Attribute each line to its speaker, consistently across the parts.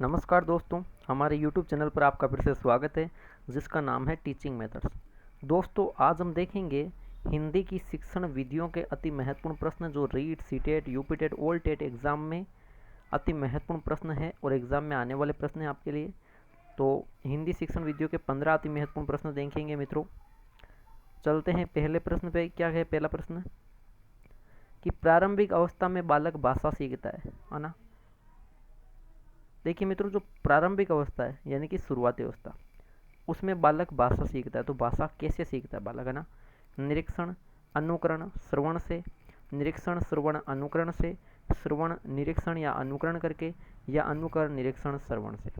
Speaker 1: नमस्कार दोस्तों, हमारे YouTube चैनल पर आपका फिर से स्वागत है जिसका नाम है टीचिंग मेथड्स। दोस्तों, आज हम देखेंगे हिंदी की शिक्षण विधियों के अति महत्वपूर्ण प्रश्न जो REET, CTET, UPTET, all TET exam में अति महत्वपूर्ण प्रश्न है और एग्ज़ाम में आने वाले प्रश्न हैं आपके लिए। तो हिंदी शिक्षण विधियों के 15 अति महत्वपूर्ण प्रश्न देखेंगे मित्रों। चलते हैं पहले प्रश्न पे। क्या है पहला प्रश्न कि प्रारंभिक अवस्था में बालक भाषा सीखता है ना। देखिए मित्रों, जो प्रारंभिक अवस्था है यानी कि शुरुआती अवस्था, उसमें बालक भाषा सीखता है। तो भाषा कैसे सीखता है बालक, है ना? निरीक्षण, अनुकरण, श्रवण से, निरीक्षण, श्रवण, अनुकरण से, श्रवण, निरीक्षण या अनुकरण करके, या अनुकरण, निरीक्षण, श्रवण से।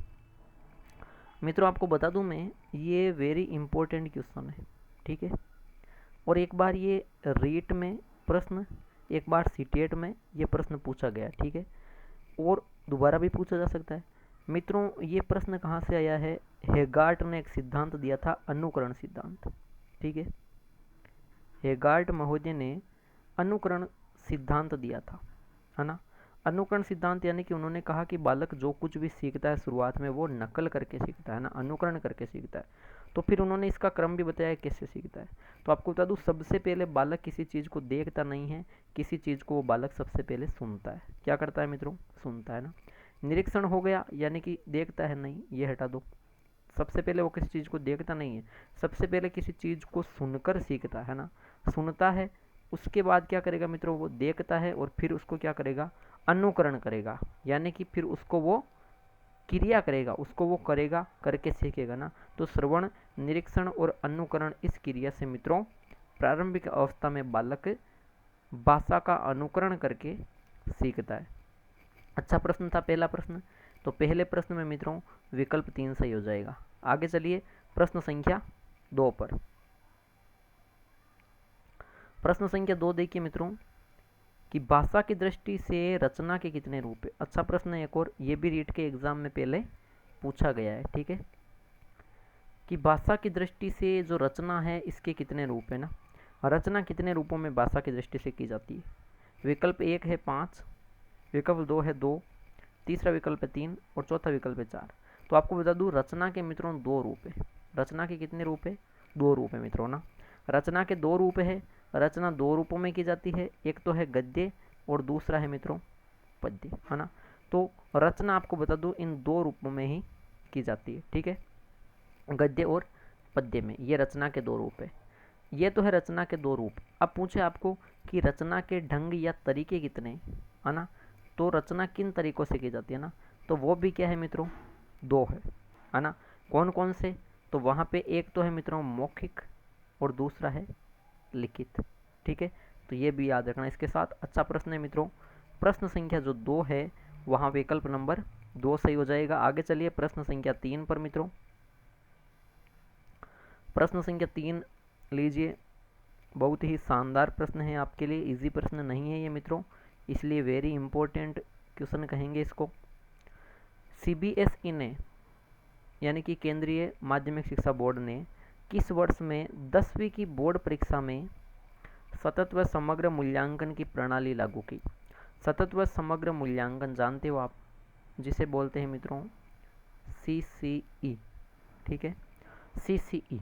Speaker 1: मित्रों, आपको बता दूं मैं, ये वेरी इंपॉर्टेंट क्वेश्चन है, ठीक है। और एक बार ये रीट में प्रश्न, एक बार सीटेट में ये प्रश्न पूछा गया, ठीक है, और दोबारा भी पूछा जा सकता है। मित्रों, ये प्रश्न कहाँ से आया है? हेगार्ट ने एक सिद्धांत दिया था, अनुकरण सिद्धांत, ठीक है। हेगार्ट महोदय ने अनुकरण सिद्धांत दिया था, है ना। अनुकरण सिद्धांत यानी कि उन्होंने कहा कि बालक जो कुछ भी सीखता है शुरुआत में वो नकल करके सीखता है ना, अनुकरण करके सीखता है। तो फिर उन्होंने इसका क्रम भी बताया कैसे सीखता है। तो आपको बता दूं, सबसे पहले बालक किसी चीज़ को देखता नहीं है, किसी चीज़ को वो बालक सबसे पहले सुनता है। क्या करता है मित्रों? सुनता है ना। निरीक्षण हो गया, यानी कि देखता है नहीं, ये हटा दो। सबसे पहले वो किसी चीज़ को देखता नहीं है, सबसे पहले किसी चीज़ को सुनकर सीखता है ना। सुनता है, उसके बाद क्या करेगा मित्रों? वो देखता है और फिर उसको क्या करेगा? अनुकरण करेगा, यानी कि फिर उसको वो क्रिया करेगा, उसको वो करेगा, करके सीखेगा ना। तो श्रवण, निरीक्षण और अनुकरण, इस क्रिया से मित्रों प्रारंभिक अवस्था में बालक भाषा का अनुकरण करके सीखता है। अच्छा प्रश्न था पहला प्रश्न। तो पहले प्रश्न में मित्रों विकल्प 3 सही हो जाएगा। आगे चलिए प्रश्न संख्या 2 पर। प्रश्न संख्या 2 देखिए मित्रों कि भाषा की दृष्टि से रचना के कितने रूप है। अच्छा प्रश्न है एक और, ये भी रीट के एग्जाम में पहले पूछा गया है, ठीक है, कि भाषा की दृष्टि से जो रचना है इसके कितने रूप है ना। रचना कितने रूपों में भाषा की दृष्टि से की जाती है? विकल्प 1 है 5, विकल्प 2 है 2, तीसरा विकल्प है 3 और चौथा विकल्प है 4। तो आपको बता दूं, रचना के मित्रों 2 रूप है। रचना के कितने रूप है? 2 रूप है मित्रों ना। रचना के 2 रूप है। रचना 2 रूपों में की जाती है, एक तो है गद्य और दूसरा है मित्रों पद्य, है ना। तो रचना आपको बता दूं इन 2 रूपों में ही की जाती है, ठीक है, गद्य और पद्य में। ये रचना के 2 रूप है। ये तो है रचना के 2 रूप। अब पूछे आपको कि रचना के ढंग या तरीके कितने, है ना। तो रचना किन तरीकों से की जाती है ना, तो वो भी क्या है मित्रों? 2 है ना। कौन कौन से? तो वहाँ पे एक तो है मित्रों मौखिक और दूसरा है लिखित, ठीक है। तो ये भी याद रखना इसके साथ। अच्छा प्रश्न है मित्रों। प्रश्न संख्या जो 2 है वहाँ विकल्प नंबर 2 सही हो जाएगा। आगे चलिए प्रश्न संख्या 3 पर मित्रों। प्रश्न संख्या 3 लीजिए, बहुत ही शानदार प्रश्न है आपके लिए, इजी प्रश्न नहीं है ये मित्रों, इसलिए वेरी इंपॉर्टेंट क्वेश्चन कहेंगे इसको। सीबीएसई ने यानी कि केंद्रीय माध्यमिक शिक्षा बोर्ड ने किस वर्ष में 10वीं की बोर्ड परीक्षा में सतत व समग्र मूल्यांकन की प्रणाली लागू की? सतत व समग्र मूल्यांकन जानते हो आप, जिसे बोलते हैं मित्रों सीसीई, ठीक है, सीसीई।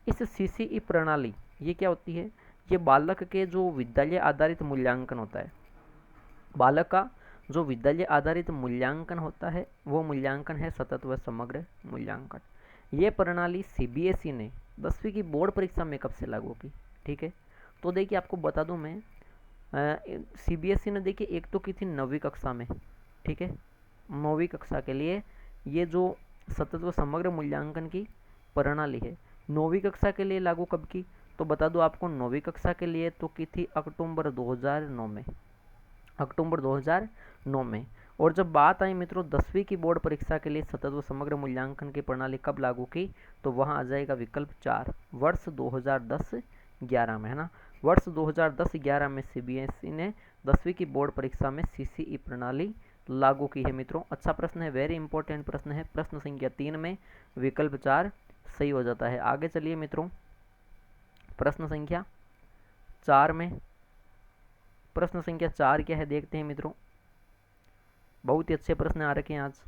Speaker 1: इस सीसीई प्रणाली ये क्या होती है? ये बालक के जो विद्यालय आधारित मूल्यांकन होता है, बालक का जो विद्यालय आधारित मूल्यांकन होता है वो मूल्यांकन है सतत व समग्र मूल्यांकन। ये प्रणाली सीबीएसई ने 10वीं की बोर्ड परीक्षा में कब से लागू की, ठीक है। तो देखिए आपको बता दूं मैं, सीबीएसई ने देखिए एक तो की थी 9वीं कक्षा में, ठीक है। 9वीं कक्षा के लिए ये जो सतत व समग्र मूल्यांकन की प्रणाली है 9वीं कक्षा के लिए लागू कब की? तो बता दूं आपको, 9वीं कक्षा के लिए तो की थी अक्टूबर 2009 में, अक्टूबर 2009 में। और जब बात आई मित्रों 10वीं की बोर्ड परीक्षा के लिए सतत व समग्र मूल्यांकन की प्रणाली कब लागू की, तो वहाँ आ जाएगा विकल्प 4, वर्ष 2010-11 में, है ना। वर्ष 2010-11 में सीबीएसई ने 10वीं की बोर्ड परीक्षा में सीसीई प्रणाली लागू की है मित्रों। अच्छा प्रश्न है, वेरी इंपॉर्टेंट प्रश्न है। प्रश्न संख्या 3 में विकल्प 4 सही हो जाता है। आगे चलिए मित्रों प्रश्न संख्या 4 में, प्रश्न संख्या 4 क्या है देखते हैं मित्रों। बहुत ही अच्छे प्रश्न आ रखे हैं आज।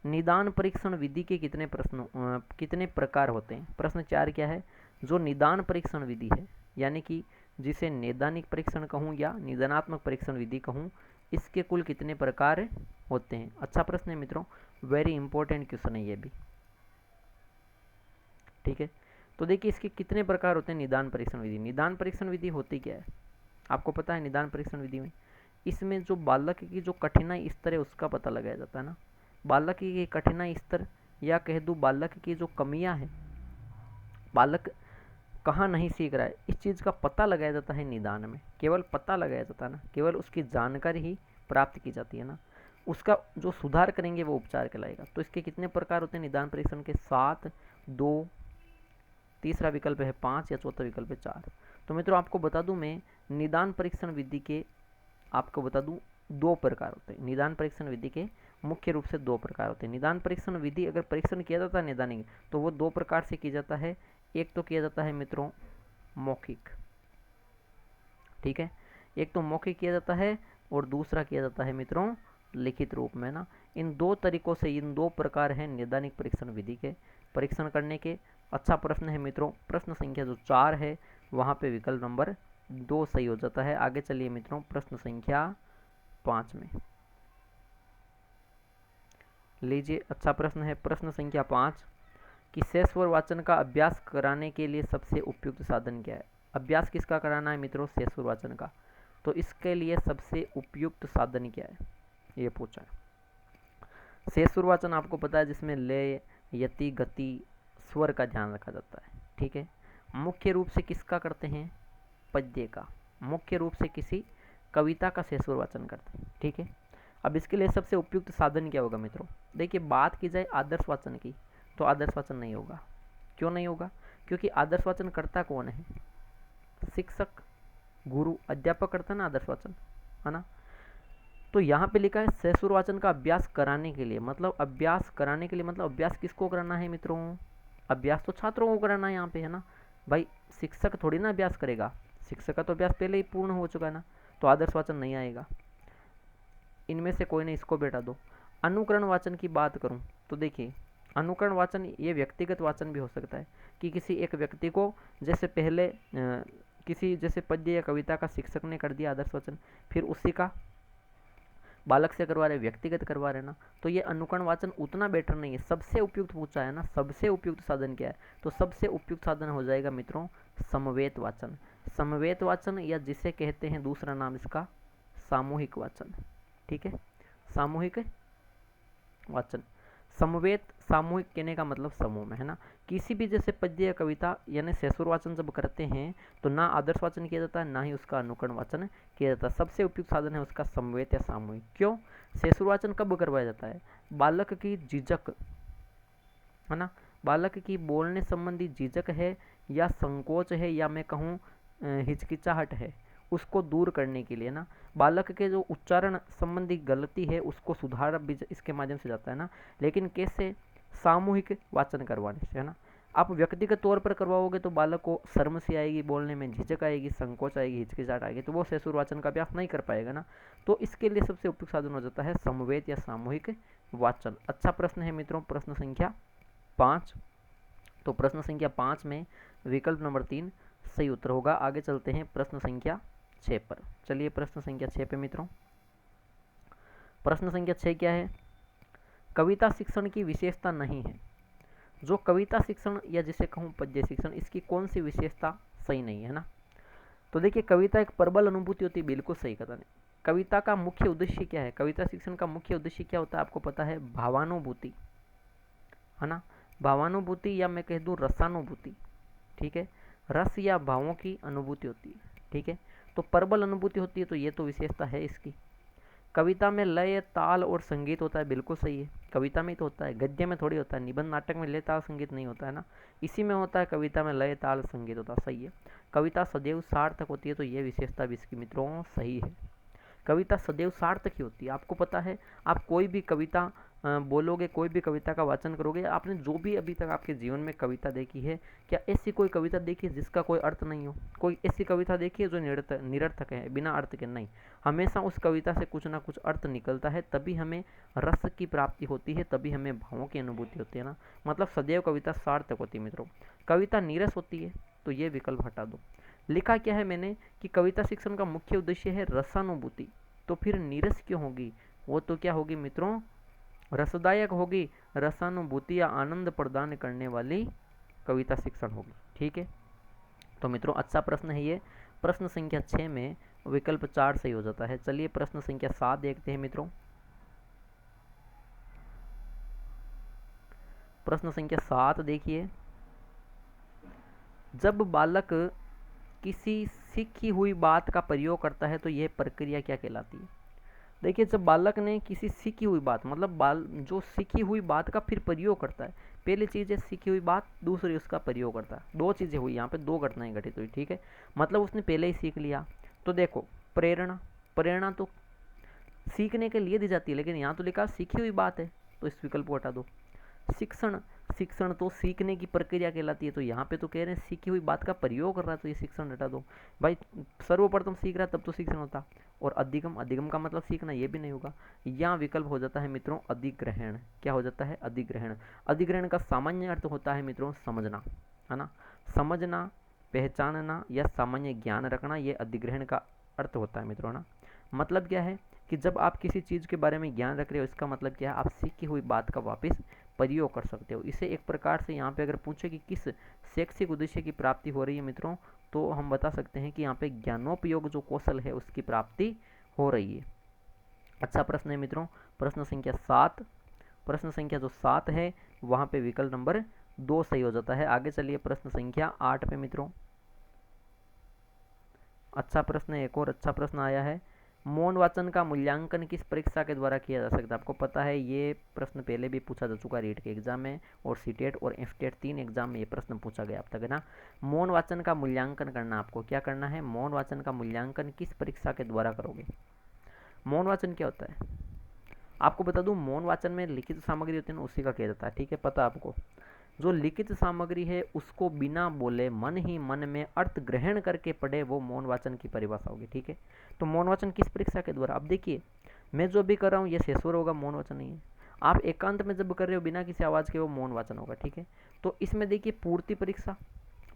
Speaker 1: निदान परीक्षण विधि के कितने प्रकार होते हैं? प्रश्न 4 क्या है? जो निदान परीक्षण विधि है, यानी कि जिसे नैदानिक परीक्षण कहूँ या निदानात्मक परीक्षण विधि कहूँ, इसके कुल कितने प्रकार होते हैं? अच्छा प्रश्न है मित्रों, वेरी इंपॉर्टेंट क्वेश्चन है ये भी। ठीक है, तो देखिए इसके कितने प्रकार होते हैं निदान परीक्षण विधि। निदान परीक्षण विधि होती क्या है, आपको पता है? निदान परीक्षण विधि में इसमें जो बालक की जो कठिनाई स्तर है उसका पता लगाया जाता है ना। बालक की कठिनाई स्तर, या कह दूँ बालक की जो कमियां हैं, बालक कहाँ नहीं सीख रहा है, इस चीज़ का पता लगाया जाता है निदान में। केवल पता लगाया जाता है ना, केवल उसकी जानकारी ही प्राप्त की जाती है ना, उसका जो सुधार करेंगे वो उपचार कहलाएगा। तो इसके कितने प्रकार होते हैं निदान परीक्षण के? 7, 2, तीसरा विकल्प है 5 या चौथा विकल्प है 4। तो मित्रों आपको बता दूं मैं, निदान परीक्षण विधि के आपको बता दूं 2 प्रकार होते हैं। निदान परीक्षण विधि के मुख्य रूप से 2 प्रकार होते हैं। निदान परीक्षण विधि अगर परीक्षण किया जाता है निदानिक, तो वो 2 प्रकार से किया जाता है। एक तो किया जाता है मित्रों मौखिक, ठीक है, एक तो मौखिक किया जाता है और दूसरा किया जाता है मित्रों लिखित रूप में ना। इन 2 तरीकों से, इन 2 प्रकार हैं नैदानिक परीक्षण विधि के परीक्षण करने के। अच्छा प्रश्न है मित्रों, प्रश्न संख्या जो 4 है वहाँ पे विकल्प नंबर 2 सही हो जाता है। आगे चलिए मित्रों प्रश्न संख्या 5 में लीजिए। अच्छा प्रश्न है प्रश्न संख्या 5 कि शेषवर वाचन का अभ्यास कराने के लिए सबसे उपयुक्त साधन क्या है? अभ्यास किसका कराना है मित्रों? शेषवर वाचन का। तो इसके लिए सबसे उपयुक्त साधन क्या है, ये पूछा है। शेषवर वाचन आपको पता है जिसमें लय, यति, गति, स्वर का ध्यान रखा जाता है। ठीक है, मुख्य रूप से किसका करते हैं? पद्य का, मुख्य रूप से किसी कविता का शेषवर वाचन करते हैं। ठीक है, अब इसके लिए सबसे उपयुक्त साधन क्या होगा मित्रों? देखिए बात की जाए आदर्श वाचन की, तो आदर्श वाचन नहीं होगा। क्यों नहीं होगा? क्योंकि आदर्श वाचन करता कौन है? शिक्षक, गुरु, अध्यापक करता है ना आदर्श वाचन, है ना। तो यहाँ पे लिखा है शेषवर वाचन का अभ्यास कराने के लिए, मतलब अभ्यास कराने के लिए मतलब अभ्यास किसको कराना है मित्रों? अभ्यास तो छात्रों को कराना है यहाँ पे, है ना भाई। शिक्षक थोड़ी ना अभ्यास करेगा, शिक्षक का तो अभ्यास पहले ही पूर्ण हो चुका है ना, तो आदर्श वाचन नहीं आएगा। इनमें से कोई नहीं, इसको बैठा दो। अनुकरण वाचन की बात करूं तो देखिए अनुकरण वाचन ये व्यक्तिगत वाचन भी हो सकता है कि किसी एक व्यक्ति को जैसे पहले किसी जैसे पद्य या कविता का शिक्षक ने कर दिया आदर्श वाचन, फिर उसी का बालक से करवा रहे, व्यक्तिगत करवा रहे ना, तो ये अनुकरण वाचन उतना बेटर नहीं है। सबसे उपयुक्त पूछा है ना, सबसे उपयुक्त साधन क्या है? तो सबसे उपयुक्त साधन हो जाएगा मित्रों समवेत वाचन। समवेत वाचन या जिसे कहते हैं दूसरा नाम इसका सामूहिक वाचन। ठीक है, सामूहिक वाचन। समवेत, सामूहिक कहने का मतलब समूह में, है ना। किसी भी जैसे पद्य या कविता यानी शेषवर वाचन जब करते हैं तो ना आदर्श वाचन किया जाता है, ना ही उसका अनुकरण वाचन किया जाता है। सबसे उपयुक्त साधन है उसका समवेत या सामूहिक। क्यों? शेषवर वाचन कब करवाया जाता है? बालक की झिझक, है ना, बालक की बोलने संबंधी झिझक है या संकोच है या मैं कहूँ हिचकिचाहट है, उसको दूर करने के लिए ना। बालक के जो उच्चारण संबंधी गलती है उसको सुधार भी इसके माध्यम से जाता है ना। लेकिन कैसे? सामूहिक वाचन करवाने से, है ना। आप व्यक्तिगत तौर पर करवाओगे तो बालक को शर्म सी आएगी, बोलने में झिझक आएगी, संकोच आएगी, हिचकिचाहट आएगी, तो वो शेषवर वाचन का अभ्यास नहीं कर पाएगा ना। तो इसके लिए सबसे उपयुक्त साधन हो जाता है समवेत या सामूहिक वाचन। अच्छा प्रश्न है मित्रों प्रश्न संख्या 5। तो प्रश्न संख्या 5 में विकल्प नंबर 3 सही उत्तर होगा। आगे चलते हैं प्रश्न संख्या 6 पर। चलिए प्रश्न संख्या 6 पे मित्रों, प्रश्न संख्या 6 क्या है? कविता शिक्षण की विशेषता नहीं है। जो कविता शिक्षण या जिसे कहूँ पद्य शिक्षण, इसकी कौन सी विशेषता सही नहीं है ना। तो देखिए कविता एक प्रबल अनुभूति होती है, बिल्कुल सही कथन है। कविता का मुख्य उद्देश्य क्या है? कविता शिक्षण का मुख्य उद्देश्य क्या होता है आपको पता है? भावानुभूति, है ना, भावानुभूति या मैं कह दूँ रसानुभूति। ठीक है, रस या भावों की अनुभूति होती है। ठीक है, तो प्रबल अनुभूति होती है, तो ये तो विशेषता है इसकी। कविता में लय, ताल और संगीत होता है, बिल्कुल सही है, कविता में तो होता है, गद्य में थोड़ी होता है। निबंध नाटक में लय ताल संगीत नहीं होता है ना, इसी में होता है कविता में लय ताल संगीत होता है, सही है। कविता सदैव सार्थक होती है, तो ये विशेषता भी इसकी मित्रों सही है। कविता सदैव सार्थक ही होती है। आपको पता है, आप कोई भी कविता बोलोगे, कोई भी कविता का वाचन करोगे, आपने जो भी अभी तक आपके जीवन में कविता देखी है, क्या ऐसी कोई कविता देखी है जिसका कोई अर्थ नहीं हो? कोई ऐसी कविता देखी है जो निरर्थक है, बिना अर्थ के? नहीं, हमेशा उस कविता से कुछ ना कुछ अर्थ निकलता है, तभी हमें रस की प्राप्ति होती है, तभी हमें भावों की अनुभूति होती है ना। मतलब सदैव कविता सार्थक होती है मित्रों। कविता नीरस होती है तो ये विकल्प हटा दो। लिखा क्या है मैंने कि कविता शिक्षण का मुख्य उद्देश्य है रसानुभूति, तो फिर नीरस क्यों होगी? वो तो क्या होगी मित्रों? रसदायक होगी, रसानुभूति या आनंद प्रदान करने वाली कविता शिक्षण होगी। ठीक है, तो मित्रों अच्छा प्रश्न है ये। प्रश्न संख्या 6 में विकल्प 4 सही हो जाता है। चलिए प्रश्न संख्या 7 देखते हैं मित्रों। प्रश्न संख्या 7 देखिए, जब बालक किसी सीखी हुई बात का प्रयोग करता है तो यह प्रक्रिया क्या कहलाती है? देखिए, जब बालक ने किसी सीखी हुई बात, मतलब जो सीखी हुई बात का फिर प्रयोग करता है, पहली चीज़ है सीखी हुई बात, दूसरी उसका प्रयोग करता है। दो चीज़ें हुई यहाँ पे, दो घटनाएं घटित हुई। ठीक है, मतलब उसने पहले ही सीख लिया। तो देखो, प्रेरणा, प्रेरणा तो सीखने के लिए दी जाती है, लेकिन यहाँ तो लिखा सीखी हुई बात है, तो इस विकल्प को हटा दो। शिक्षण, शिक्षण तो सीखने की प्रक्रिया कहलाती है, तो यहाँ पे तो कह रहे हैं सीखी हुई बात का प्रयोग कर रहा है, तो ये शिक्षण हटा दो भाई। सर्वप्रथम सीख रहा है तब तो शिक्षण होता। और अधिगम, अधिगम का मतलब सीखना, ये भी नहीं होगा। यहाँ विकल्प हो जाता है मित्रों अधिग्रहण। क्या हो जाता है? अधिग्रहण। अधिग्रहण का सामान्य अर्थ होता है मित्रों समझना, है ना। समझना, पहचानना या सामान्य ज्ञान रखना, ये अधिग्रहण का अर्थ होता है मित्रों, ना। मतलब क्या है कि जब आप किसी चीज़ के बारे में ज्ञान रख रहे हो, इसका मतलब क्या है? आप सीखी हुई बात का वापस प्रयोग कर सकते हो। इसे एक प्रकार से यहाँ पे अगर पूछे कि किस शैक्षिक उद्देश्य की प्राप्ति हो रही है मित्रों, तो हम बता सकते हैं कि यहाँ पे ज्ञानोपयोग जो कौशल है उसकी प्राप्ति हो रही है। अच्छा प्रश्न है मित्रों, प्रश्न संख्या 7। प्रश्न संख्या जो 7 है वहाँ पे विकल्प नंबर 2 सही हो जाता है। आगे चलिए प्रश्न संख्या 8 पे मित्रों। अच्छा प्रश्न है, एक और अच्छा प्रश्न आया है। मौन वाचन का मूल्यांकन किस परीक्षा के द्वारा किया जा सकता है? आपको पता है ये प्रश्न पहले भी पूछा जा चुका है रीट के एग्जाम में, और सीटेट और एफटेट 3 एग्जाम में ये प्रश्न पूछा गया अब तक, है ना। मौन वाचन का मूल्यांकन करना, आपको क्या करना है? मौन वाचन का मूल्यांकन किस परीक्षा के द्वारा करोगे? मौन वाचन क्या होता है आपको बता दूं, मौन वाचन में लिखित सामग्री होती है ना, उसी का किया जाता है। ठीक है, पता आपको। जो लिखित सामग्री है उसको बिना बोले मन ही मन में अर्थ ग्रहण करके पढ़े, वो मौन वाचन की परिभाषा होगी। ठीक है, तो मौन वाचन किस परीक्षा के द्वारा? अब देखिए, मैं जो भी कर रहा हूँ ये शेषवर होगा, मौन वाचन नहीं है। आप एकांत में जब कर रहे हो बिना किसी आवाज़ के, वो मौन वाचन होगा। ठीक है, तो इसमें देखिए पूर्ति परीक्षा,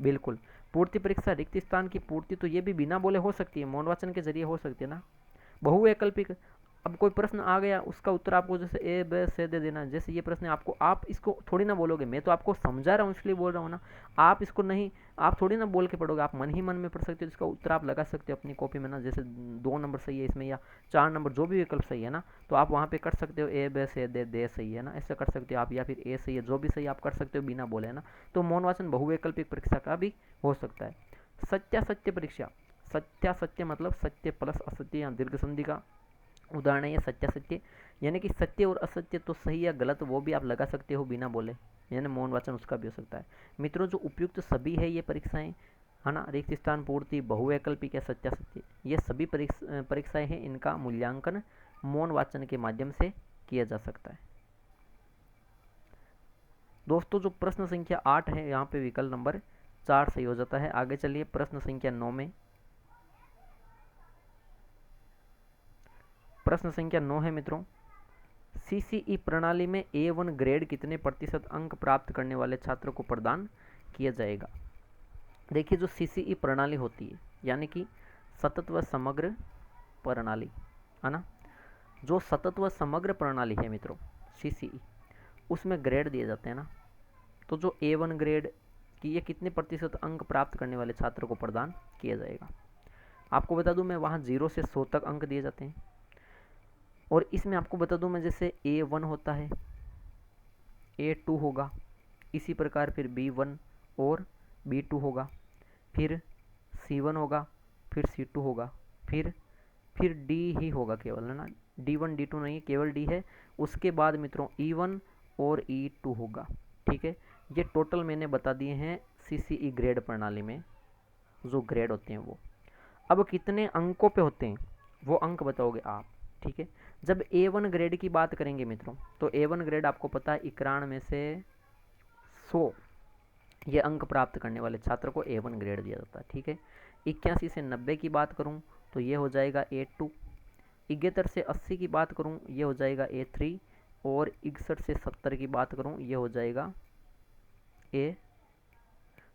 Speaker 1: बिल्कुल पूर्ति परीक्षा, रिक्त स्थान की पूर्ति, तो ये भी बिना बोले हो सकती है, मौन वाचन के जरिए हो सकती है ना। बहुवैकल्पिक, अब कोई प्रश्न आ गया, उसका उत्तर आपको जैसे ए ब से दे देना। जैसे ये प्रश्न आपको, आप इसको थोड़ी ना बोलोगे, मैं तो आपको समझा रहा हूँ इसलिए बोल रहा हूँ ना। आप इसको नहीं, आप थोड़ी ना बोल के पढ़ोगे, आप मन ही मन में पढ़ सकते हो। इसका उत्तर आप लगा सकते हो अपनी कॉपी में ना, जैसे 2 नंबर सही है इसमें या 4 नंबर, जो भी विकल्प सही है ना, तो आप वहाँ पे कर सकते हो ए ब से दे सही है ना, ऐसा कर सकते हो आप, या फिर ए सही है, जो भी सही आप कर सकते हो बिना बोले, है ना। तो मौन वाचन बहुवैकल्पिक परीक्षा का भी हो सकता है। सत्यासत्य परीक्षा, सत्यासत्य मतलब सत्य प्लस असत्य या दीर्घ संधि का उदाहरण है ये सत्यासत्य, यानी कि सत्य और असत्य, तो सही या गलत वो भी आप लगा सकते हो बिना बोले, यानी मौन वाचन उसका भी हो सकता है। मित्रों जो उपयुक्त सभी है ये परीक्षाएं, है ना, रिक्त स्थान पूर्ति, बहुवैकल्पिक या सत्यासत्य, ये सभी परीक्षाएं हैं, इनका मूल्यांकन मौन वाचन के माध्यम से किया जा सकता है। दोस्तों जो प्रश्न संख्या 8 है यहाँ पे विकल्प नंबर 4 सही हो जाता है। आगे चलिए प्रश्न संख्या 9 में। प्रश्न संख्या 9 है मित्रों, सीसीई प्रणाली में A1 ग्रेड कितने प्रतिशत अंक प्राप्त करने वाले छात्र को प्रदान किया जाएगा? देखिए जो सीसीई प्रणाली होती है, यानी कि सतत व समग्र प्रणाली, है ना, जो सतत व समग्र प्रणाली है मित्रों सीसीई, उसमें ग्रेड दिए जाते हैं ना। तो जो A1 ग्रेड की ये कितने प्रतिशत अंक प्राप्त करने वाले छात्र को प्रदान किया जाएगा? आपको बता दूं मैं, वहाँ 0 से 100 तक अंक दिए जाते हैं। और इसमें आपको बता दूं मैं, जैसे A1 होता है, A2 होगा, इसी प्रकार फिर B1 और B2 होगा, फिर C1 होगा, फिर C2 होगा, फिर D ही होगा केवल, है ना। D1 D2 नहीं, केवल D है। उसके बाद मित्रों E1 और E2 होगा। ठीक है, ये टोटल मैंने बता दिए हैं सीसीई ग्रेड प्रणाली में जो ग्रेड होते हैं वो। अब कितने अंकों पे होते हैं, वो अंक बताओगे आप, ठीक है। जब A1 ग्रेड की बात करेंगे मित्रों, तो A1 ग्रेड आपको पता है 91 में से 100 ये अंक प्राप्त करने वाले छात्र को A1 ग्रेड दिया जाता है, ठीक है। 81 से 90 की बात करूं तो ये हो जाएगा A2। 71 से 80 की बात करूं ये हो जाएगा A3। और 61 से 70 की बात करूं ये हो जाएगा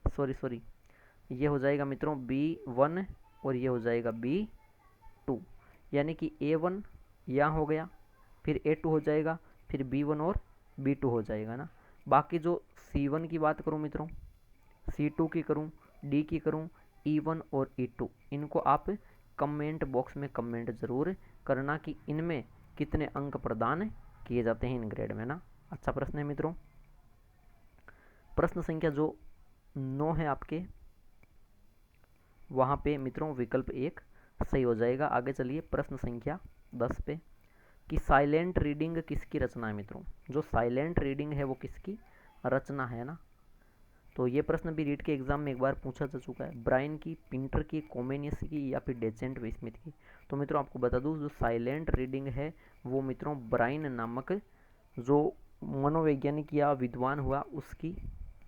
Speaker 1: सॉरी ये हो जाएगा मित्रों B1। और ये हो जाएगा B2। यानी कि A1 यहाँ हो गया, फिर A2 हो जाएगा, फिर B1 और B2 हो जाएगा ना। बाकी जो C1 की बात करूँ मित्रों, C2 की करूँ, D की करूँ, E1 और E2, इनको आप कमेंट बॉक्स में कमेंट ज़रूर करना कि इनमें कितने अंक प्रदान किए जाते हैं इन ग्रेड में ना। अच्छा प्रश्न है मित्रों। प्रश्न संख्या जो 9 है आपके, वहाँ पे मित्रों विकल्प 1 सही हो जाएगा। आगे चलिए प्रश्न संख्या 10 पे, कि साइलेंट रीडिंग किसकी रचना है मित्रों। जो साइलेंट रीडिंग है वो किसकी रचना है ना। तो ये प्रश्न भी रीट के एग्जाम में एक बार पूछा जा चुका है, ब्रायन की, पिंटर की, कोमेनियस की या फिर डेसेंट स्मिथ की। तो मित्रों आपको बता दूं, जो साइलेंट रीडिंग है वो मित्रों ब्रायन नामक जो मनोवैज्ञानिक या विद्वान हुआ उसकी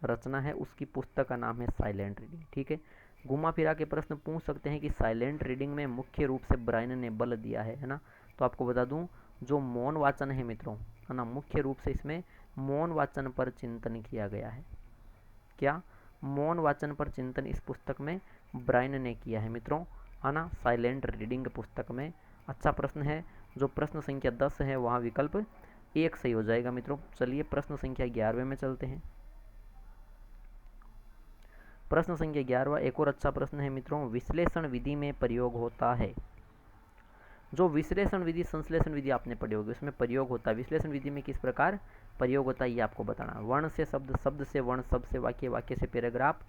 Speaker 1: रचना है, उसकी पुस्तक का नाम है साइलेंट रीडिंग, ठीक है। घुमा फिरा के प्रश्न पूछ सकते हैं कि साइलेंट रीडिंग में मुख्य रूप से ब्रायन ने बल दिया है ना। तो आपको बता दूं, जो मौन वाचन है मित्रों, है ना, मुख्य रूप से इसमें मौन वाचन पर चिंतन किया गया है। क्या मौन वाचन पर चिंतन इस पुस्तक में ब्रायन ने किया है मित्रों, है ना, साइलेंट रीडिंग पुस्तक में। अच्छा प्रश्न है। जो प्रश्न संख्या 10 है वहाँ विकल्प 1 सही हो जाएगा मित्रों। चलिए प्रश्न संख्या 11वें में चलते हैं। प्रश्न संख्या 11वां एक और अच्छा प्रश्न है मित्रों, विश्लेषण विधि में प्रयोग होता है। जो विश्लेषण विधि संश्लेषण विधि आपने पढ़ी होगी उसमें प्रयोग होता है। विश्लेषण विधि में किस प्रकार प्रयोग होता है ये आपको बताना। वर्ण से शब्द, शब्द से वर्ण, शब्द से वाक्य, वाक्य से पैराग्राफ।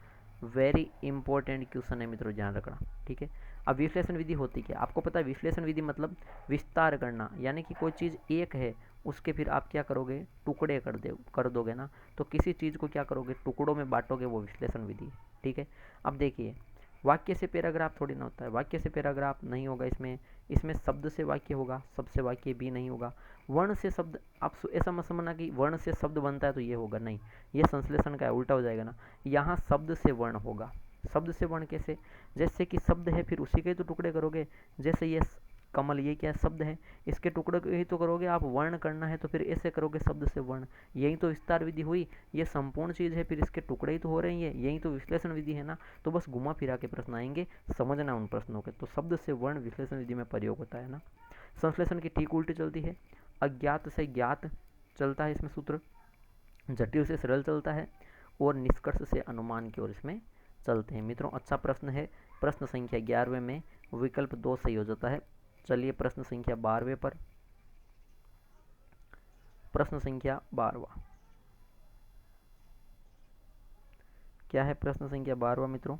Speaker 1: वेरी इंपॉर्टेंट क्वेश्चन है मित्रों, ध्यान रखना, ठीक है। अब विश्लेषण विधि होती क्या, आपको पता है विश्लेषण विधि मतलब विस्तार करना, यानी कि कोई चीज़ एक है उसके फिर आप क्या करोगे, टुकड़े कर दोगे ना। तो किसी चीज़ को क्या करोगे, टुकड़ों में बांटोगे, वो विश्लेषण विधि, ठीक है। अब देखिए वाक्य से पैराग्राफ थोड़ी ना होता है, वाक्य से पैराग्राफ नहीं होगा इसमें। इसमें शब्द से वाक्य होगा, शब्द से वाक्य भी नहीं होगा। वर्ण से शब्द, आप ऐसा मत समझना कि वर्ण से शब्द बनता है तो ये होगा, नहीं, ये संश्लेषण का है, उल्टा हो जाएगा ना। यहाँ शब्द से वर्ण होगा। शब्द से वर्ण कैसे, जैसे कि शब्द है फिर उसी के तो टुकड़े करोगे। जैसे ये कमल, ये क्या शब्द है, इसके टुकड़े ही तो करोगे आप। वर्ण करना है तो फिर ऐसे करोगे, शब्द से वर्ण, यही तो विस्तार विधि हुई। ये संपूर्ण चीज़ है फिर इसके टुकड़े ही तो हो रहे हैं, यही तो विश्लेषण विधि है ना। तो बस घुमा फिरा के प्रश्न आएंगे, समझना उन प्रश्नों के। तो शब्द से वर्ण विश्लेषण विधि में प्रयोग होता है ना। संश्लेषण की ठीक उल्टी चलती है, अज्ञात से ज्ञात चलता है इसमें सूत्र, जटिल से सरल चलता है, और निष्कर्ष से अनुमान की ओर इसमें चलते हैं मित्रों। अच्छा प्रश्न है। प्रश्न संख्या 11वें में विकल्प 2 सही हो जाता है। चलिए प्रश्न संख्या 12वें पर। प्रश्न संख्या 12वां क्या है, प्रश्न संख्या 12वां मित्रों,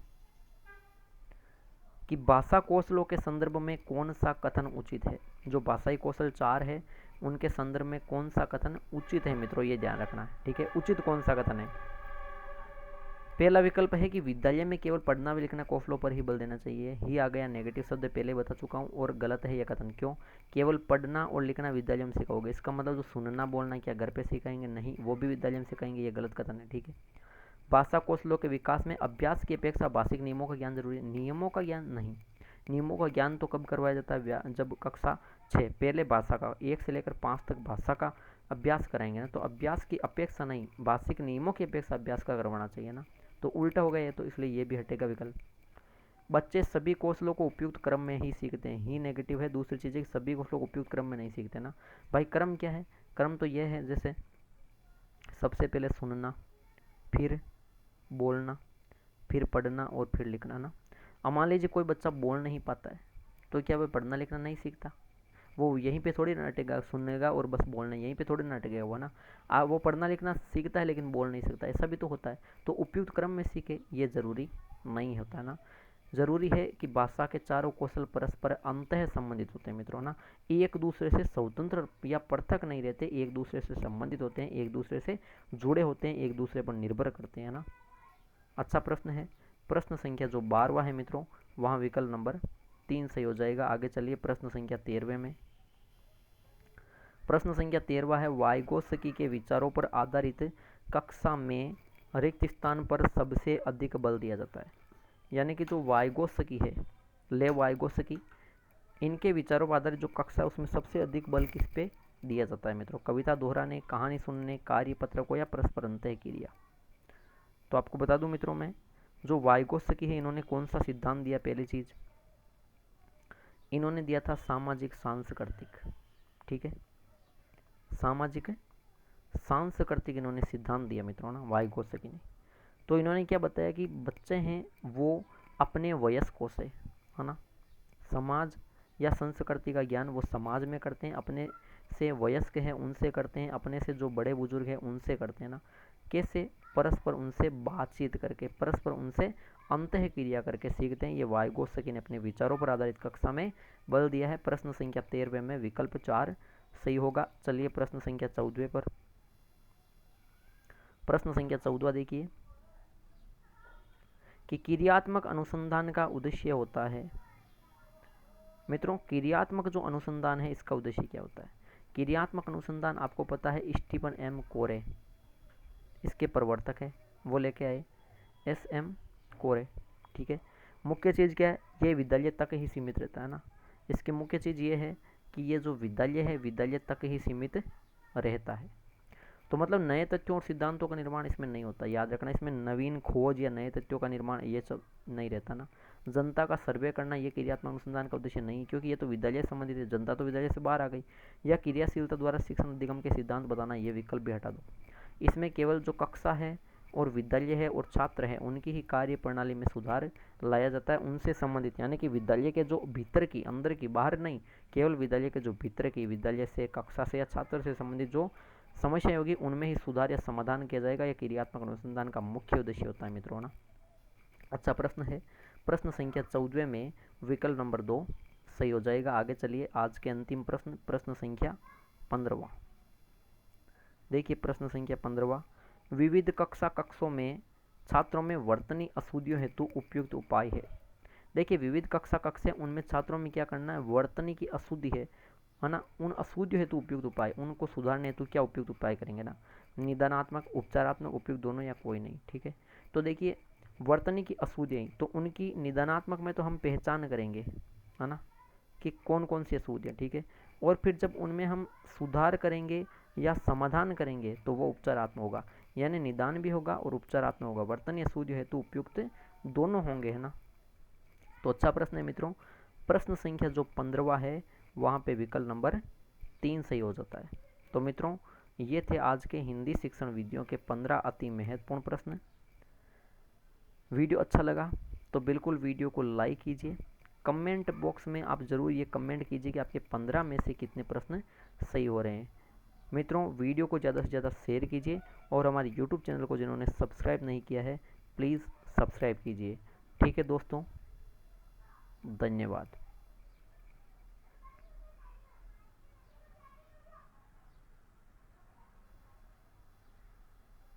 Speaker 1: कि भाषा कौशलों के संदर्भ में कौन सा कथन उचित है। जो भाषाई कौशल 4 है उनके संदर्भ में कौन सा कथन उचित है मित्रों, ये ध्यान रखना है, ठीक है। उचित कौन सा कथन है। पहला विकल्प है कि विद्यालय में केवल पढ़ना व लिखना कौशलों पर ही बल देना चाहिए। ही आ गया नेगेटिव शब्द, पहले बता चुका हूँ, और गलत है यह कथन। क्यों, केवल पढ़ना और लिखना विद्यालय में सिखाओगे, इसका मतलब जो सुनना बोलना क्या घर पे सिखाएंगे, नहीं, वो भी विद्यालय में सिखाएंगे, ये गलत कथन है, ठीक है। भाषा कौशलों के विकास में अभ्यास की अपेक्षा भाषिक नियमों का ज्ञान जरूरी है। नियमों का ज्ञान नहीं, नियमों का ज्ञान तो कब करवाया जाता है, जब कक्षा 6 पहले भाषा का 1 से लेकर 5 तक भाषा का अभ्यास कराएंगे ना। तो अभ्यास की अपेक्षा नहीं, भाषिक नियमों की अपेक्षा अभ्यास का करवाना चाहिए ना। तो उल्टा हो गया ये, तो इसलिए ये भी हटेगा विकल्प। बच्चे सभी कौशलों को उपयुक्त क्रम में ही सीखते हैं, ही नेगेटिव है। दूसरी चीज़ है कि सभी कौशलों को उपयुक्त क्रम में नहीं सीखते ना। भाई क्रम क्या है, क्रम तो यह है जैसे सबसे पहले सुनना, फिर बोलना, फिर पढ़ना और फिर लिखना ना। अब मान लीजिए कोई बच्चा बोल नहीं पाता है तो क्या वह पढ़ना लिखना नहीं सीखता, वो यहीं पे थोड़ी ना अटेगा, सुनेगा और बस बोलना, यहीं पे थोड़ी ना अटेगा वो ना। वो पढ़ना लिखना सीखता है लेकिन बोल नहीं सकता, ऐसा भी तो होता है। तो उपयुक्त क्रम में सीखे ये ज़रूरी नहीं होता ना। ज़रूरी है कि भाषा के चारों कौशल परस्पर अंतः संबंधित होते हैं मित्रों ना, एक दूसरे से स्वतंत्र या पृथक नहीं रहते, एक दूसरे से संबंधित होते हैं, एक दूसरे से जुड़े होते हैं, एक दूसरे पर निर्भर करते हैं ना। अच्छा प्रश्न है। प्रश्न संख्या जो 12वां है मित्रों, वहाँ विकल्प नंबर 3 सही हो जाएगा। आगे चलिए प्रश्न संख्या 13वें में। प्रश्न संख्या 13वां है, वाइगोत्स्की के विचारों पर आधारित कक्षा में रिक्त स्थान पर सबसे अधिक बल दिया जाता है। यानी कि जो वाइगोत्स्की है, लेव वाइगोत्स्की, इनके विचारों पर आधारित जो कक्षा है उसमें सबसे अधिक बल किस पे दिया जाता है मित्रों? कविता दोहराने, कहानी सुनने, कार्यपत्र को, या परस्पर अंतः क्रिया? तो आपको बता दूं मित्रों, मैं जो वाइगोत्स्की है इन्होंने कौन सा सिद्धांत दिया? पहली चीज इन्होंने दिया था सामाजिक सांस्कृतिक। ठीक है, सामाजिक सांस्कृतिक इन्होंने सिद्धांत दिया मित्रों ना, वाइगोत्स्की ने। तो इन्होंने क्या बताया कि बच्चे हैं वो अपने वयस्कों से, है ना, समाज या संस्कृति का ज्ञान वो समाज में करते हैं, अपने से वयस्क हैं उनसे करते हैं, अपने से जो बड़े बुजुर्ग हैं उनसे करते हैं ना। कैसे? परस्पर उनसे बातचीत करके, परस्पर उनसे अंतः क्रिया करके सीखते हैं। ये वाइगोत्स्की ने अपने विचारों पर आधारित कक्षा में बल दिया है। प्रश्न संख्या 13वें में विकल्प 4 सही होगा। चलिए प्रश्न संख्या 14वें पर। प्रश्न संख्या 14 देखिए कि क्रियात्मक अनुसंधान का उद्देश्य होता है। मित्रों, क्रियात्मक जो अनुसंधान है इसका उद्देश्य क्या होता है? क्रियात्मक अनुसंधान आपको पता है स्टीफन एम कोरे इसके प्रवर्तक है, वो लेके आए SM कोरे। ठीक है, मुख्य चीज़ क्या है? ये विद्यालय तक ही सीमित रहता है ना। इसकी मुख्य चीज़ ये है कि ये जो विद्यालय है विद्यालय तक ही सीमित रहता है। तो मतलब नए तथ्यों और सिद्धांतों का निर्माण इसमें नहीं होता, याद रखना। इसमें नवीन खोज या नए तथ्यों का निर्माण ये सब नहीं रहता ना। जनता का सर्वे करना ये क्रियात्मक अनुसंधान का उद्देश्य नहीं, क्योंकि ये तो विद्यालय से संबंधित है, जनता तो विद्यालय से बाहर आ गई। या क्रियाशीलता द्वारा शिक्षण अधिगम के सिद्धांत बताना, ये विकल्प भी हटा दो। इसमें केवल जो कक्षा है और विद्यालय है और छात्र है उनकी ही कार्य प्रणाली में सुधार लाया जाता है, उनसे संबंधित। यानी कि विद्यालय के जो भीतर की, अंदर की, बाहर नहीं, केवल विद्यालय के जो भीतर की, विद्यालय से, कक्षा से या छात्र से संबंधित जो समस्या होगी उनमें ही सुधार या समाधान किया जाएगा। यह क्रियात्मक अनुसंधान का मुख्य उद्देश्य होता है मित्रों ना। अच्छा प्रश्न है, प्रश्न संख्या 14 में विकल्प नंबर 2 सही हो जाएगा। आगे चलिए आज के अंतिम प्रश्न, प्रश्न संख्या 15वां। देखिए प्रश्न संख्या 15वां, विविध कक्षा कक्षों में छात्रों में वर्तनी अशुद्धियों हेतु उपयुक्त उपाय है। देखिए विविध कक्षा कक्ष है, उनमें छात्रों में क्या करना है? वर्तनी की अशुद्धि है ना, उन अशुद्धियों हेतु उपयुक्त उपाय, उनको सुधारने हेतु क्या उपयुक्त उपाय करेंगे ना? निदानात्मक, उपचारात्मक, उपयुक्त दोनों या कोई नहीं। ठीक है, तो देखिए वर्तनी की अशुद्धियाँ, तो उनकी निदानात्मक में तो हम पहचान करेंगे, है ना, कि कौन कौन सी अशुद्धियाँ। ठीक है, और फिर जब उनमें हम सुधार करेंगे या समाधान करेंगे तो वो उपचारात्मक होगा, यानी निदान भी होगा और उपचारात्मक होगा। वर्तनी अशुद्धि हेतु उपयुक्त दोनों होंगे, है ना। तो अच्छा प्रश्न है मित्रों। प्रश्न संख्या जो 15वां है वहाँ पे विकल्प नंबर 3 सही हो जाता है। तो मित्रों ये थे आज के हिंदी शिक्षण वीडियो के 15 अति महत्वपूर्ण प्रश्न। वीडियो अच्छा लगा तो बिल्कुल वीडियो को लाइक कीजिए। कमेंट बॉक्स में आप ज़रूर ये कमेंट कीजिए कि आपके 15 में से कितने प्रश्न सही हो रहे हैं। मित्रों वीडियो को ज़्यादा से ज़्यादा शेयर कीजिए और हमारे यूट्यूब चैनल को जिन्होंने सब्सक्राइब नहीं किया है प्लीज़ सब्सक्राइब कीजिए। ठीक है दोस्तों, धन्यवाद।